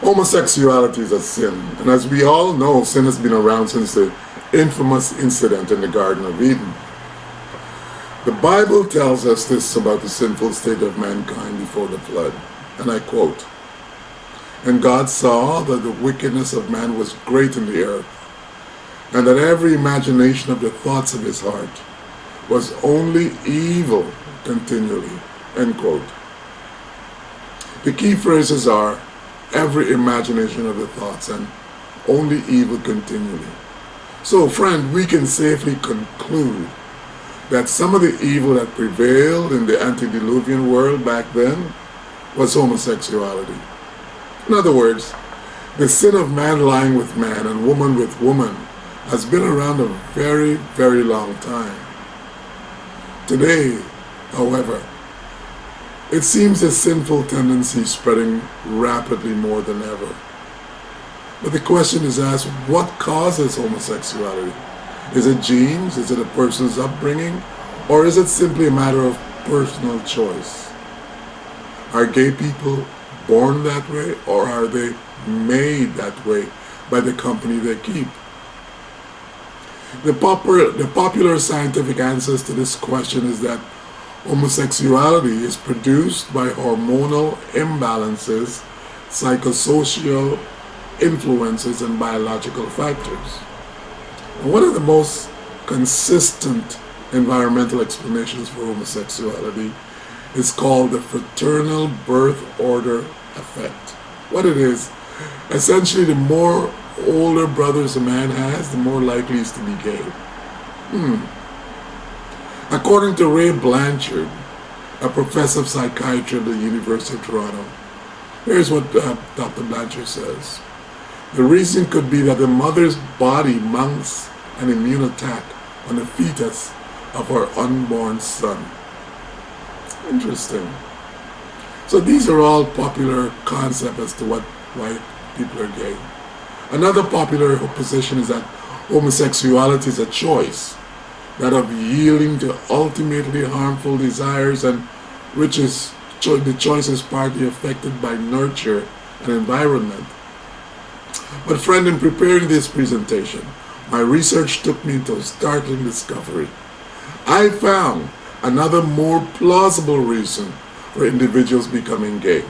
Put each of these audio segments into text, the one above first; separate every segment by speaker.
Speaker 1: Homosexuality is a sin, and as we all know, sin has been around since the infamous incident in the Garden of Eden. The Bible tells us this about the sinful state of mankind before the flood, and I quote, "And God saw that the wickedness of man was great in the earth, and that every imagination of the thoughts of his heart was only evil continually." End quote. The key phrases are every imagination of the thoughts and only evil continually. So, friend, we can safely conclude that some of the evil that prevailed in the antediluvian world back then was homosexuality. In other words, the sin of man lying with man and woman with woman has been around a very, very long time. Today, however, it seems the sinful tendency is spreading rapidly more than ever. But the question is asked, what causes homosexuality? Is it genes? Is it a person's upbringing? Or is it simply a matter of personal choice? Are gay people born that way, or are they made that way by the company they keep? The popular scientific answers to this question is that homosexuality is produced by hormonal imbalances, psychosocial influences, and biological factors. And one of the most consistent environmental explanations for homosexuality is called the fraternal birth order effect. What it is, essentially, the more older brothers a man has, the more likely he is to be gay. According to Ray Blanchard, a professor of psychiatry at the University of Toronto, here's what Dr. Blanchard says. The reason could be that the mother's body mounts an immune attack on the fetus of her unborn son. Interesting. So these are all popular concepts as to why people are gay. Another popular position is that homosexuality is a choice, that of yielding to ultimately harmful desires, and which is the choice is partly affected by nurture and environment. But friend, in preparing this presentation, my research took me to a startling discovery. I found another more plausible reason for individuals becoming gay.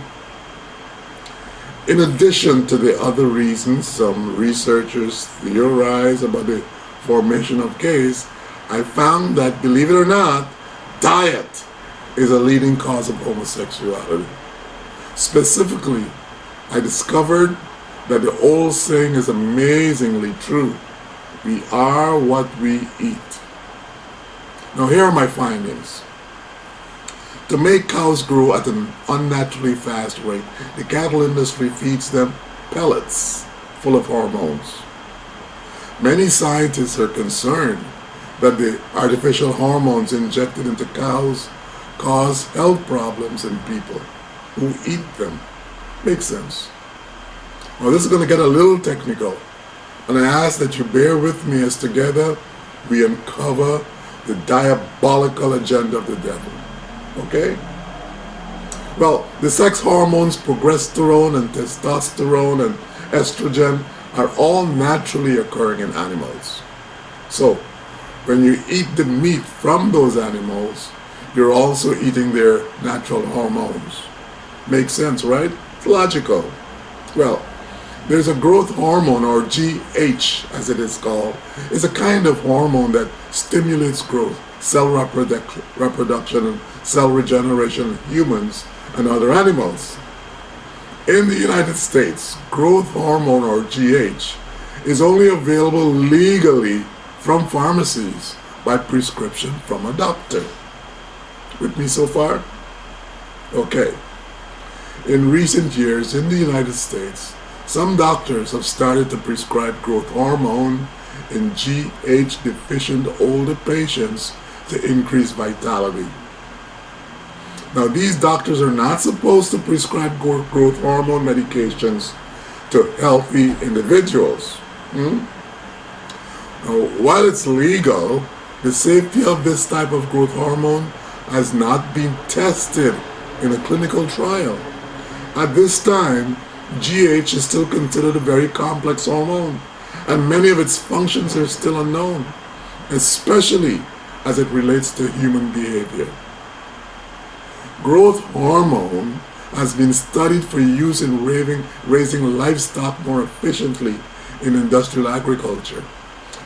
Speaker 1: In addition to the other reasons some researchers theorize about the formation of gays, I found that, believe it or not, diet is a leading cause of homosexuality. Specifically, I discovered that the old saying is amazingly true. We are what we eat. Now here are my findings. To make cows grow at an unnaturally fast rate, the cattle industry feeds them pellets full of hormones. Many scientists are concerned that the artificial hormones injected into cows cause health problems in people who eat them. Makes sense. Well, this is going to get a little technical, and I ask that you bear with me as together we uncover the diabolical agenda of the devil. Okay? Well, the sex hormones progesterone and testosterone and estrogen are all naturally occurring in animals. So, when you eat the meat from those animals, you're also eating their natural hormones. Makes sense, right? It's logical. Well, there's a growth hormone, or GH as it is called. It's a kind of hormone that stimulates growth, cell reproduction, and cell regeneration in humans and other animals. In the United States, growth hormone, or GH, is only available legally from pharmacies by prescription from a doctor. With me so far? Okay. In recent years in the United States, some doctors have started to prescribe growth hormone in GH deficient older patients to increase vitality. Now, these doctors are not supposed to prescribe growth hormone medications to healthy individuals. Now, while it's legal, the safety of this type of growth hormone has not been tested in a clinical trial. At this time, GH is still considered a very complex hormone, and many of its functions are still unknown, especially as it relates to human behavior. Growth hormone has been studied for use in raising livestock more efficiently in industrial agriculture,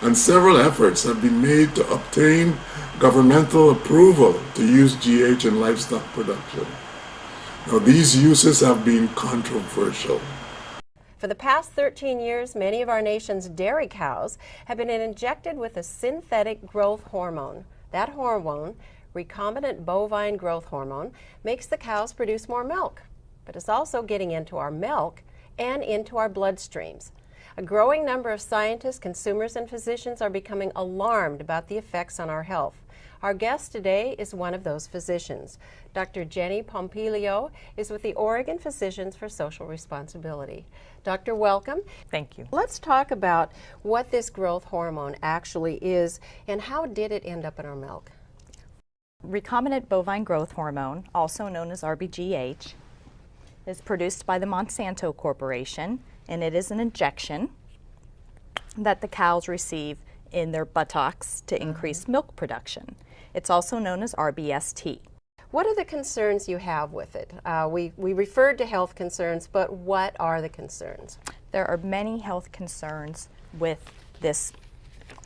Speaker 1: and several efforts have been made to obtain governmental approval to use GH in livestock production. Now, these uses have been controversial.
Speaker 2: For the past 13 years, many of our nation's dairy cows have been injected with a synthetic growth hormone. That hormone, recombinant bovine growth hormone, makes the cows produce more milk, but it's also getting into our milk and into our bloodstreams. A growing number of scientists, consumers, and physicians are becoming alarmed about the effects on our health. Our guest today is one of those physicians. Dr. Jenny Pompilio is with the Oregon Physicians for Social Responsibility. Doctor, welcome.
Speaker 3: Thank you.
Speaker 2: Let's talk about what this growth hormone actually is and how did it end up in our milk?
Speaker 3: Recombinant bovine growth hormone, also known as RBGH, is produced by the Monsanto Corporation, and it is an injection that the cows receive in their buttocks to increase milk production. It's also known as RBST.
Speaker 2: What are the concerns you have with it? We referred to health concerns, but what are the concerns?
Speaker 3: There are many health concerns with this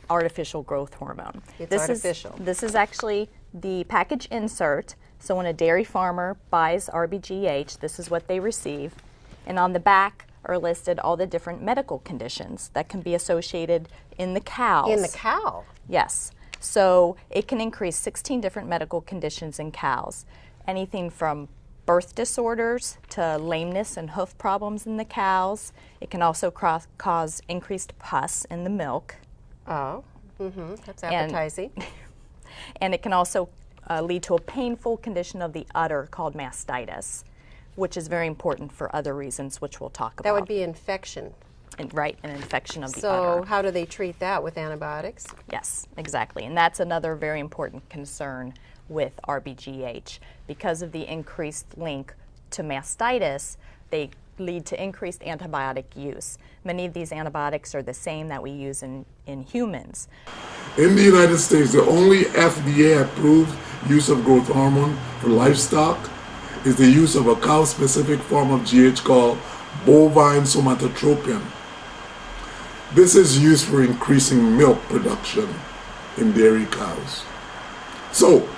Speaker 3: artificial growth hormone. This is actually the package insert. So when a dairy farmer buys RBGH, this is what they receive. And on the back are listed all the different medical conditions that can be associated in the cows.
Speaker 2: In the cow?
Speaker 3: Yes. So it can increase 16 different medical conditions in cows. Anything from birth disorders to lameness and hoof problems in the cows. It can also cause increased pus in the milk.
Speaker 2: Oh, that's appetizing.
Speaker 3: And it can also lead to a painful condition of the udder called mastitis, which is very important for other reasons, which we'll talk about.
Speaker 2: That would be infection.
Speaker 3: Right, an infection of the
Speaker 2: So
Speaker 3: udder.
Speaker 2: how do they treat that, with antibiotics?
Speaker 3: Yes, exactly. And that's another very important concern with RBGH. Because of the increased link to mastitis, they lead to increased antibiotic use. Many of these antibiotics are the same that we use in humans.
Speaker 1: In the United States, the only FDA-approved use of growth hormone for livestock is the use of a cow-specific form of GH called bovine somatotropin. This is used for increasing milk production in dairy cows. So,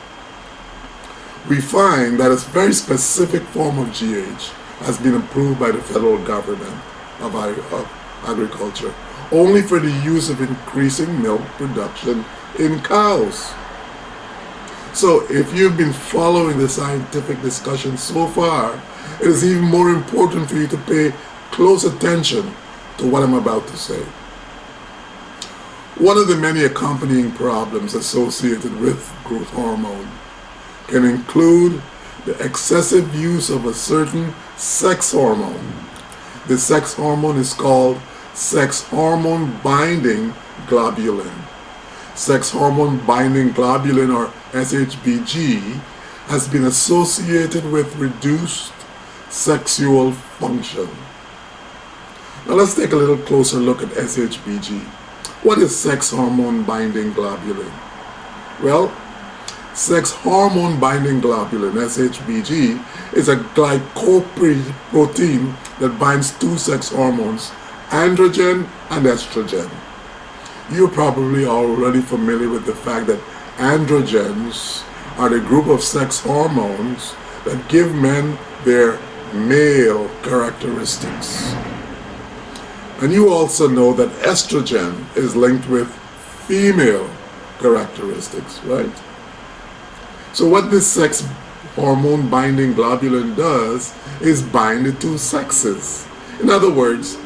Speaker 1: we find that a very specific form of GH has been approved by the federal government of agriculture only for the use of increasing milk production in cows. So if you've been following the scientific discussion so far, it is even more important for you to pay close attention to what I'm about to say. One of the many accompanying problems associated with growth hormone can include the excessive use of a certain sex hormone. The sex hormone is called sex hormone binding globulin. Sex hormone binding globulin, or SHBG, has been associated with reduced sexual function. Now let's take a little closer look at SHBG. What is sex hormone binding globulin? Well, sex hormone binding globulin, SHBG, is a glycoprotein that binds two sex hormones, androgen and estrogen. You're probably already familiar with the fact that androgens are the group of sex hormones that give men their male characteristics. And you also know that estrogen is linked with female characteristics, right? So what this sex hormone binding globulin does is bind the two sexes. In other words,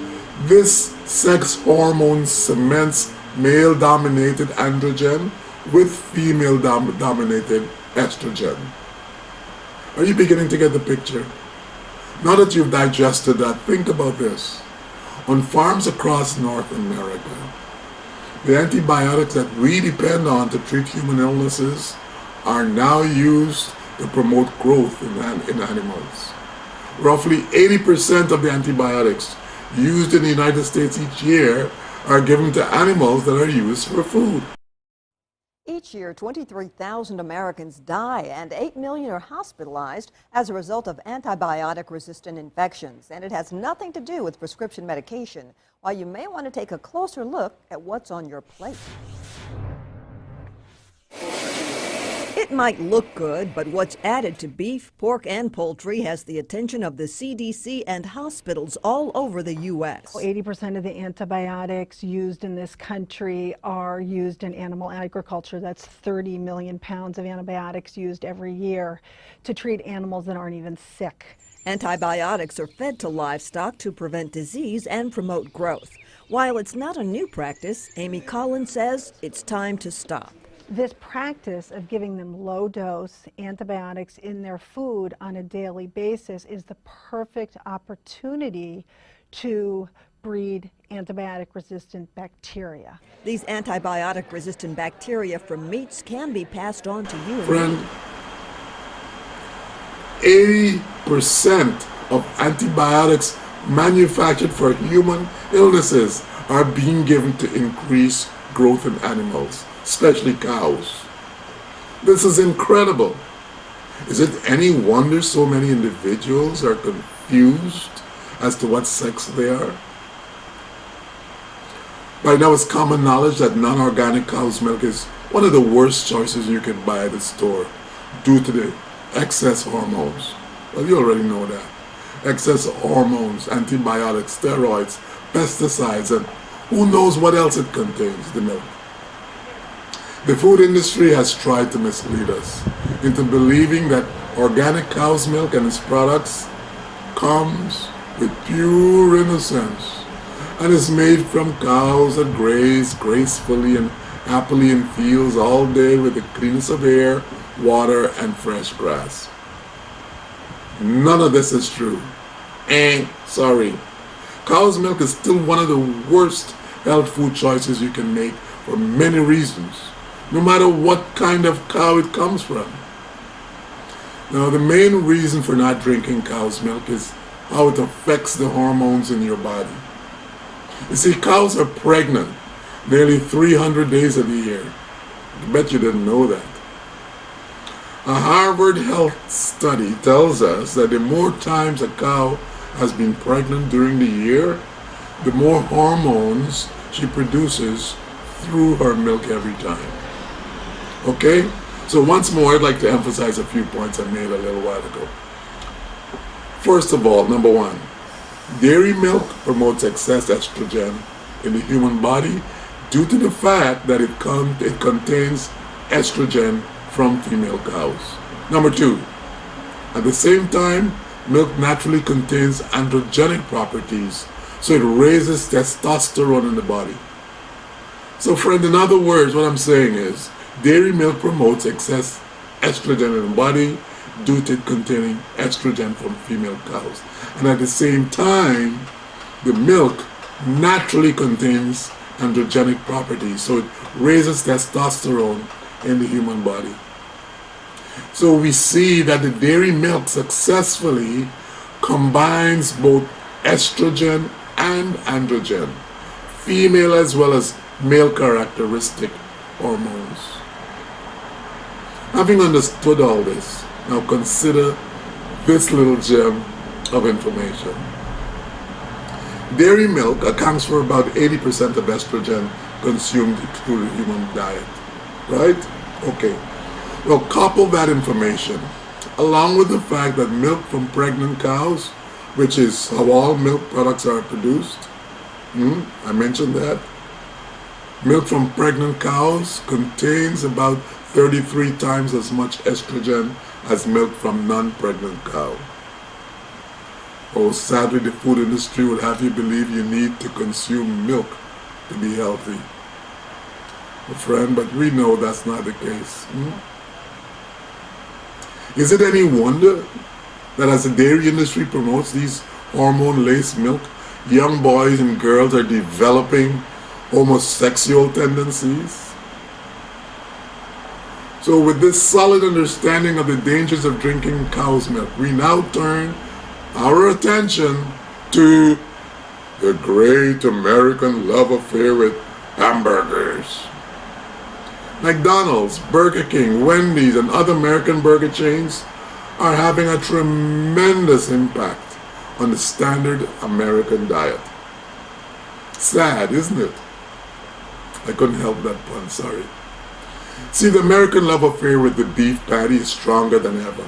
Speaker 1: this sex hormone cements male-dominated androgen with female-dominated estrogen. Are you beginning to get the picture? Now that you've digested that, think about this. On farms across North America, the antibiotics that we depend on to treat human illnesses are now used to promote growth in animals. Roughly 80% of the antibiotics used in the United States each year are given to animals that are used for food.
Speaker 4: Each year, 23,000 Americans die and 8 million are hospitalized as a result of antibiotic-resistant infections. And it has nothing to do with prescription medication, while you may want to take a closer look at what's on your plate. It might look good, but what's added to beef, pork, and poultry has the attention of the CDC and hospitals all over the U.S.
Speaker 5: 80% of the antibiotics used in this country are used in animal agriculture. That's 30 million pounds of antibiotics used every year to treat animals that aren't even sick.
Speaker 4: Antibiotics are fed to livestock to prevent disease and promote growth. While it's not a new practice, Amy Collins says it's time to stop.
Speaker 5: This practice of giving them low-dose antibiotics in their food on a daily basis is the perfect opportunity to breed antibiotic-resistant bacteria.
Speaker 4: These antibiotic-resistant bacteria from meats can be passed on to you.
Speaker 1: Friend, 80% of antibiotics manufactured for human illnesses are being given to increase growth in animals, especially cows. This is incredible. Is it any wonder so many individuals are confused as to what sex they are? By now it's common knowledge that non-organic cow's milk is one of the worst choices you can buy at the store due to the excess hormones. Well, you already know that. Excess hormones, antibiotics, steroids, pesticides, and who knows what else it contains, the milk. The food industry has tried to mislead us into believing that organic cow's milk and its products comes with pure innocence and is made from cows that graze gracefully and happily in fields all day with the cleanness of air, water, and fresh grass. None of this is true. Sorry. Cow's milk is still one of the worst health food choices you can make for many reasons, no matter what kind of cow it comes from. Now, the main reason for not drinking cow's milk is how it affects the hormones in your body. You see, cows are pregnant nearly 300 days of the year. I bet you didn't know that. A Harvard health study tells us that the more times a cow has been pregnant during the year, the more hormones she produces through her milk every time. Okay? So once more, I'd like to emphasize a few points I made a little while ago. First of all, number one, dairy milk promotes excess estrogen in the human body due to the fact that it contains estrogen from female cows. Number two, at the same time, milk naturally contains androgenic properties, so it raises testosterone in the body. So friend, in other words, what I'm saying is, dairy milk promotes excess estrogen in the body due to it containing estrogen from female cows. And at the same time, the milk naturally contains androgenic properties, so it raises testosterone in the human body. So we see that the dairy milk successfully combines both estrogen and androgen, female as well as male characteristic hormones. Having understood all this, now consider this little gem of information. Dairy milk accounts for about 80% of estrogen consumed through the human diet, right? Okay. Well, couple that information along with the fact that milk from pregnant cows, which is how all milk products are produced, I mentioned that. Milk from pregnant cows contains about 33 times as much estrogen as milk from non-pregnant cow. Oh, sadly, the food industry would have you believe you need to consume milk to be healthy. Well, friend, but we know that's not the case. Is it any wonder that as the dairy industry promotes these hormone-laced milk, young boys and girls are developing homosexual tendencies? So with this solid understanding of the dangers of drinking cow's milk, we now turn our attention to the great American love affair with hamburgers. McDonald's, Burger King, Wendy's, and other American burger chains are having a tremendous impact on the standard American diet. Sad, isn't it? I couldn't help that pun, sorry. See, the American love affair with the beef patty is stronger than ever.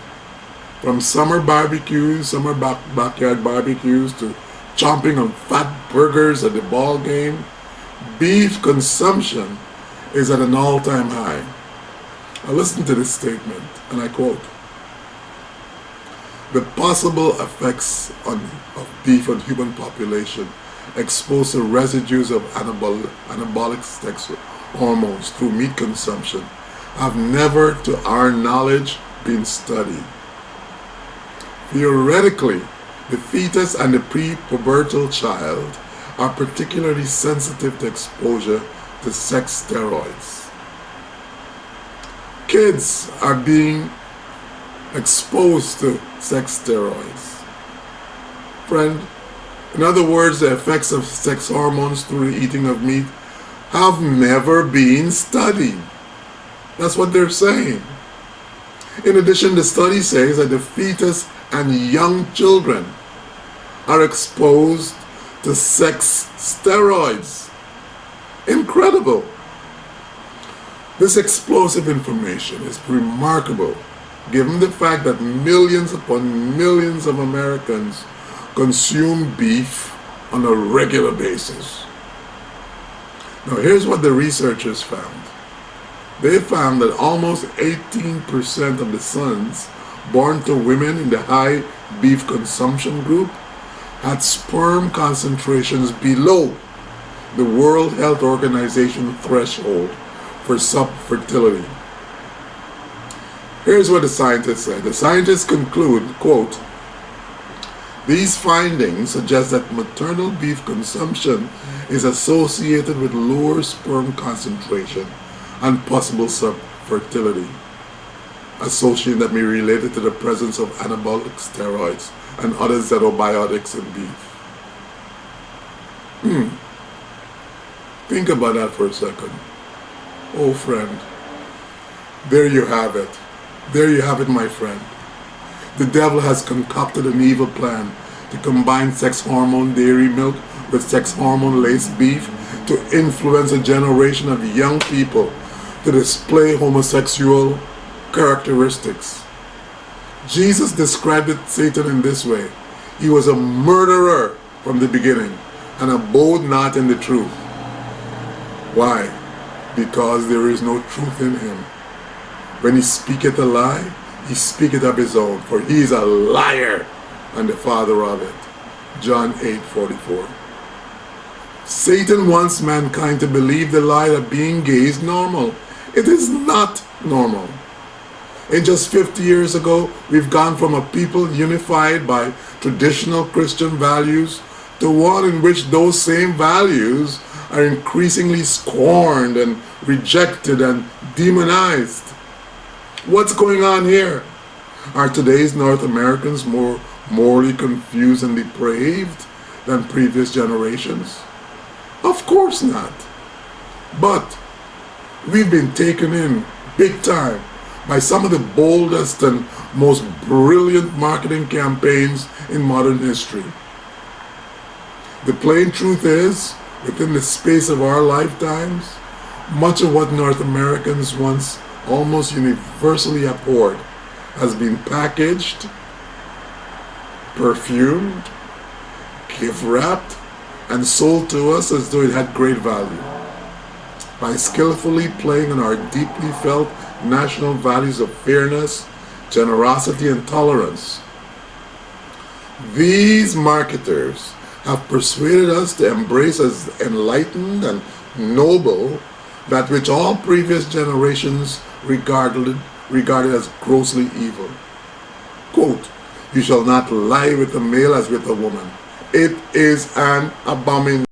Speaker 1: From summer barbecues, backyard barbecues, to chomping on fat burgers at the ball game, beef consumption is at an all-time high. Now listen to this statement, and I quote, "The possible effects of beef on human population exposed to residues of anabolic sex hormones through meat consumption have never, to our knowledge, been studied. Theoretically, the fetus and the pre-pubertal child are particularly sensitive to exposure to sex steroids. Kids are being exposed to sex steroids. Friend, in other words, the effects of sex hormones through the eating of meat have never been studied." That's what they're saying. In addition, the study says that the fetus and young children are exposed to sex steroids. Incredible. This explosive information is remarkable given the fact that millions upon millions of Americans consume beef on a regular basis. Now here's what the researchers found. They found that almost 18% of the sons born to women in the high beef consumption group had sperm concentrations below the World Health Organization threshold for subfertility. Here's what the scientists said. The scientists conclude, quote, "These findings suggest that maternal beef consumption is associated with lower sperm concentration and possible subfertility, association that may be related to the presence of anabolic steroids and other xenobiotics in beef." Think about that for a second. Oh friend, there you have it. There you have it, my friend. The devil has concocted an evil plan to combine sex hormone dairy milk with sex hormone laced beef to influence a generation of young people to display homosexual characteristics. Jesus described Satan in this way: "He was a murderer from the beginning and abode not in the truth." Why? Because there is no truth in him. When he speaketh a lie, he speaketh of his own, for he is a liar and the father of it. John 8:44. Satan wants mankind to believe the lie that being gay is normal. It is not normal. In just 50 years ago, we've gone from a people unified by traditional Christian values to one in which those same values are increasingly scorned and rejected and demonized. What's going on here? Are today's North Americans more morally confused and depraved than previous generations? Of course not. But we've been taken in big time by some of the boldest and most brilliant marketing campaigns in modern history. The plain truth is, within the space of our lifetimes, much of what North Americans once almost universally abhorred has been packaged, perfumed, gift-wrapped, and sold to us as though it had great value. By skillfully playing on our deeply felt national values of fairness, generosity, and tolerance, these marketers have persuaded us to embrace as enlightened and noble that which all previous generations regarded as grossly evil. Quote, "You shall not lie with a male as with a woman. It is an abomination."